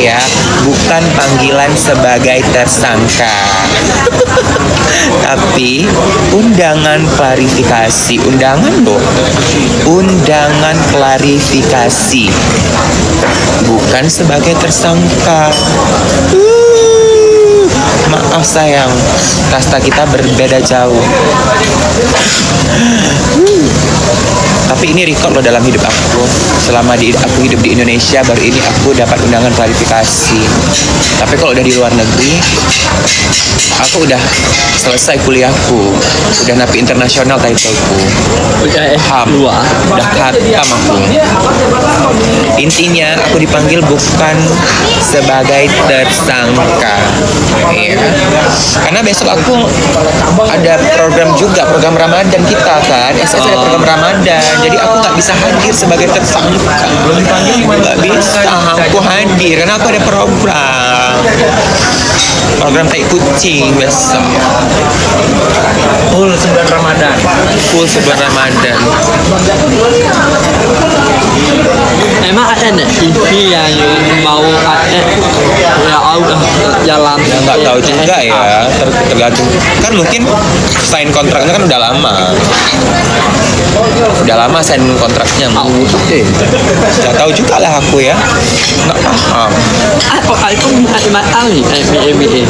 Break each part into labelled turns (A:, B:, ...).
A: ya, bukan panggilan sebagai tersangka. Tapi undangan klarifikasi, undangan loh. Undangan klarifikasi. Bukan sebagai tersangka. Maaf sayang, kasta kita berbeda jauh. Tapi ini record loh dalam hidup aku. Selama aku hidup di Indonesia, baru ini aku dapat undangan klarifikasi. Tapi kalau udah di luar negeri, aku udah selesai kuliahku, udah napi internasional titleku. HAM, udah khatam aku. Intinya aku dipanggil bukan sebagai tersangka. Iya. Karena besok aku ada program juga, program Ramadan kita kan. SS ada program Ramadan. Jadi aku nggak bisa hadir sebagai tersangka. Nggak bisa aku hadir karena aku ada program tai kucing besok.
B: Full sebulan Ramadan.
A: Full sebulan Ramadan.
C: Emang ada nih TV yang mau ada ya udah jalan?
A: Ya nggak tahu juga ya, tergantung. Kan mungkin sign kontraknya kan udah lama. Udah lama sign kontraknya. Nggak tahu juga lah aku ya. Nggak paham.
C: Apa itu lima kali MBA?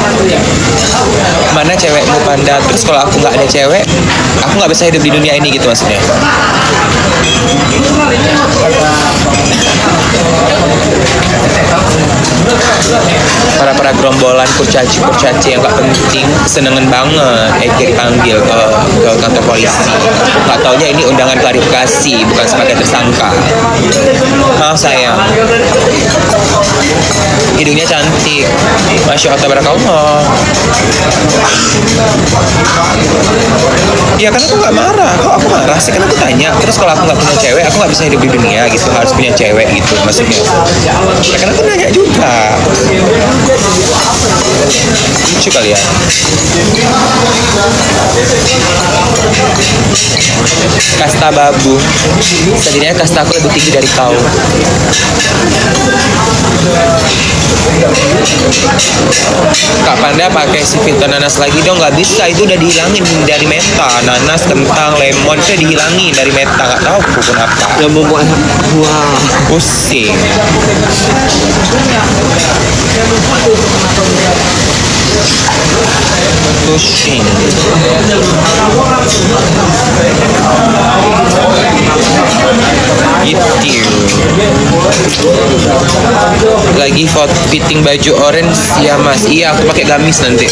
A: Mana cewekmu Panda? Terus kalau aku nggak ada cewek, aku nggak bisa hidup di dunia ini gitu maksudnya. Para gerombolan kurcaci yang gak penting senengan banget dipanggil ke kantor polisi. Gak taunya ini undangan klarifikasi, bukan sebagai tersangka. Maaf sayang, hidungnya cantik, Masya Allah tabarakallah. Ya kan aku gak marah. Kok aku marah sih? Kan aku tanya. Terus kalau aku gak punya cewek, aku gak bisa hidup di dunia gitu, harus punya cewek gitu maksudnya. Ya kan aku nanya juga. Lucu kali ya. Kasta babu. Setidaknya kasta aku lebih tinggi dari kau. Kak Panda pakai si filter nanas lagi dong. Nggak bisa, itu udah dihilangin dari meta. Nanas, kentang, lemon itu dihilangin dari meta. Nggak tahu aku kenapa.
C: Yang membuat wah
A: Pusing. Pusing. Gitu. Lagi fitting baju orange ya mas. Iya aku pakai gamis nanti.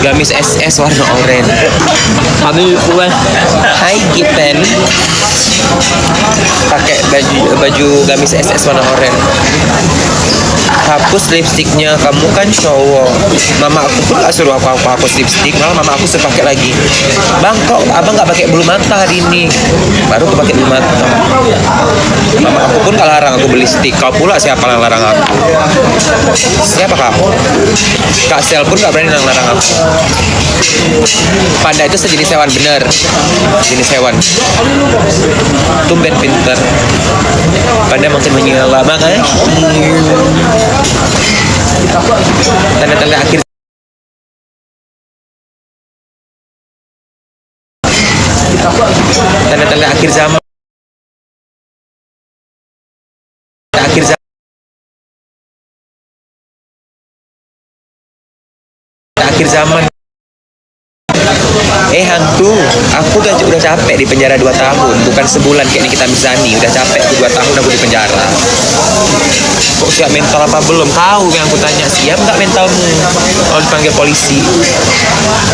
A: Gamis SS warna orange.
C: habis gue
A: Hai Gipen. Pakai baju gamis SS warna oranye. Hapus lipstiknya, kamu kan cowok. Mama aku pun gak suruh aku hapus lipstik, malah mama aku suruh pakai lagi. Bang, kok abang gak pakai bulu mata hari ini? Baru aku pakai bulu mata. Mama aku pun gak larang aku beli stick. Kau pula siapa yang larang aku? Siapa kamu? Kak Sel pun gak berani larang aku. Panda itu sejenis hewan, bener. Jenis hewan. Tumben pinter. Panda makin menyala. Makasih. Tanda-tanda akhir tanda-tanda akhir zaman. Akhir zaman. Akhir zaman. Hantu, aku udah capek di penjara 2 tahun, bukan sebulan kayak Nikita Mirzani. Udah capek 2 tahun aku di penjara. Kok siap mental apa belum? Tahu yang aku tanya, siap nggak mentalmu kalau dipanggil polisi?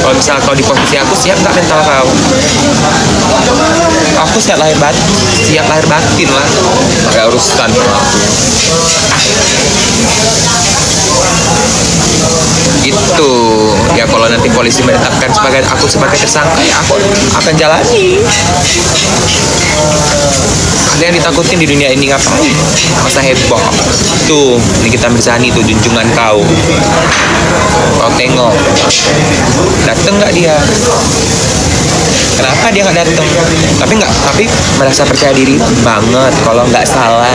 A: Kalau misalnya kau di posisi aku, siap nggak mental kau? Aku siap lahir batin lah. Gak urusan sama aku. Gitu ya, kalau nanti polisi menetapkan aku sebagai tersangka, ya aku akan jalani. Ada yang ditakutin di dunia ini, ngapain? Masa heboh. Tuh, Nikita Mirzani tuh junjungan kau. Kau tengok, dateng nggak dia? kenapa dia nggak datang, tapi merasa percaya diri banget kalau nggak salah.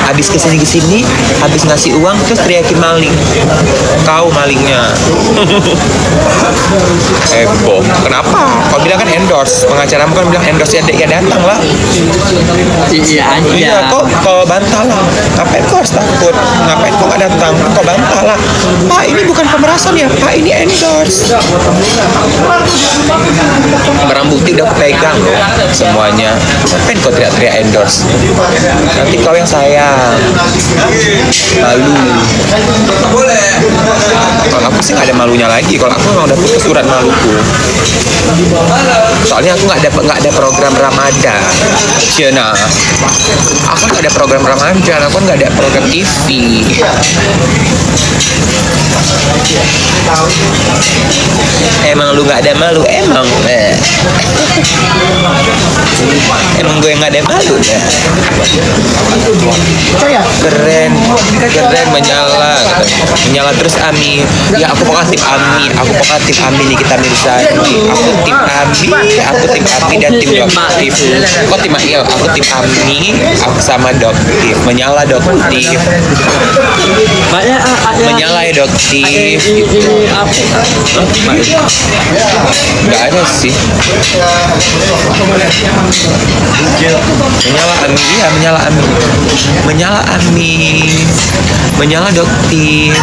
A: Habis kesini habis ngasih uang terus teriakin maling, kau malingnya. Heboh. Kenapa? Kau bilang kan endorse, pengacara kan bilang endorse ya datang lah.
C: Iya aja.
A: Iya, kau bantah lah. Ngapain kau harus takut? Ngapain kau nggak datang? Kau bantah lah. Pak, ini bukan pemerasan ya, Pak, ini endorse. Barang bukti udah aku pegang loh semuanya. Ngapain kau teriak-teriak endorse? Nanti kau yang sayang. Malu. Kalau aku sih nggak ada malunya lagi. Kalau aku memang udah putus surat maluku. Soalnya aku nggak ada program Ramadan. Cina. Aku nggak ada program Ramadan. Aku nggak ada program TV. Emang lu nggak ada malu? Emang emang gue nggak ada malu ya? Keren menyala terus Ami. Ya aku pokoknya tim Ami nih, kita Mirzani. Aku tim Ami dan tim Doktif. Kok tim Mail? Aku tim Ami, aku sama Doktif. Menyala Doktif. Menyala ya Doktif.
C: Ini apa?
A: Nggak ada sih. Menyala Ami, iya menyala Doktif.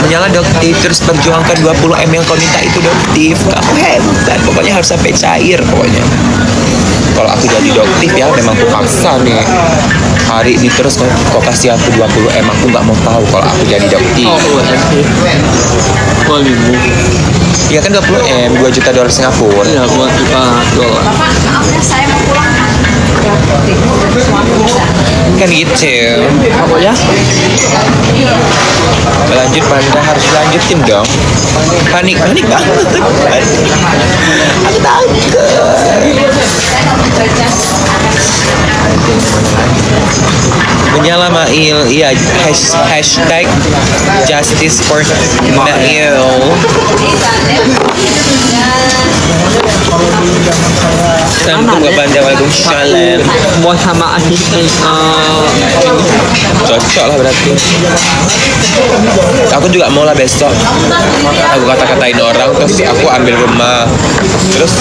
A: Menyala Doktif terus perjuangkan 20M yang kau minta itu Doktif. Kamu hebat, pokoknya harus sampai cair pokoknya. Kalau aku jadi Doktif ya memang aku paksa nih. Hari ini terus kau kasih aku 20M, aku nggak mau tahu kalau aku jadi Doktif. Iya kan 20M, $2 juta Singapura.
C: Iya, $2 juta.
B: Saya mau pulang.
A: Kan gitu.
C: Apa ya?
A: Lanjut Panda, harus lanjutin dong. Panik banget. Aku takut. Menyala Mail, iya, hashtag justice for Mail. Assalamualaikum ke Banda, waalaikumsalam.
C: Mau sama asisten
A: Cocok lah berarti. Aku juga mau lah besok. Aku kata-katain orang terus aku ambil rumah. Terus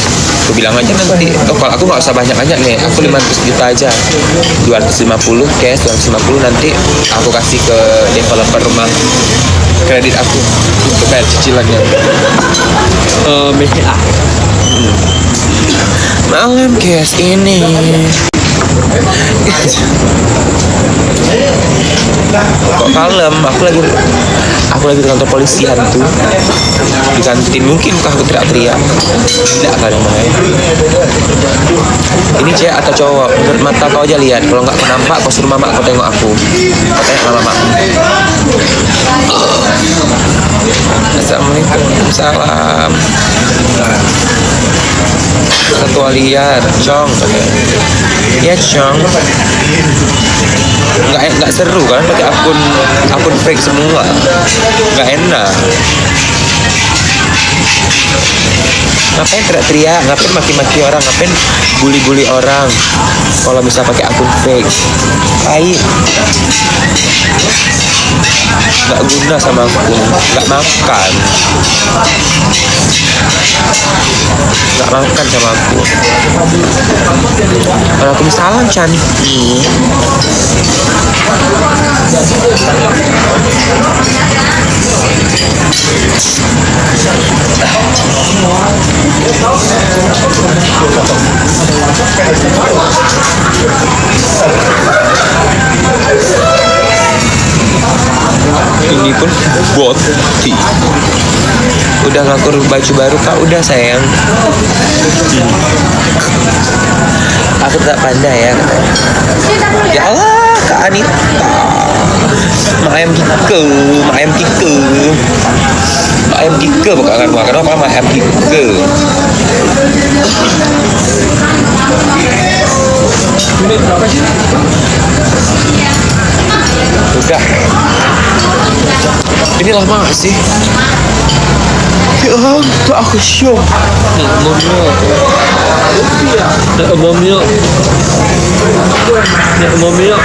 A: aku bilang aja nanti, kalau aku nggak usah banyak-banyak nih, aku 500 juta aja, 250 cash, 250 nanti aku kasih ke developer rumah kredit aku untuk bayar cicilannya.
C: BCA.
A: Malam cash ini. Kok kalem? Aku lagi di kantor polisi hantu di kantin. Mungkin aku teriak-teriak. Tidak akan main. Ini cewek atau cowok? Menurut mata kau aja lihat. Kalau nggak kau nampak, kau suruh mama kau tengok aku. Kau tengok mama. Assalamualaikum. Salam. Satwa liar, Cong. Ya Cong. Nggak seru kan pakai akun fake semua. Nggak enak. Ngapain teriak-teriak, ngapain maki-maki orang, ngapain bully-bully orang kalau bisa pakai akun fake. Baik. Nggak guna sama aku, nggak makan sama aku. Waalaikumsalam cantik. Ini pun boti. Udah ngakur baju baru kak? Udah sayang. Aku tak pandai ya. Ya Allah Kak Anita. Mak ayam kike bukan makan apa mak ayam kike. Udah. Ini lama gak sih? sakit tu aku syok.
C: Nak bom yuk. Nak bom yuk.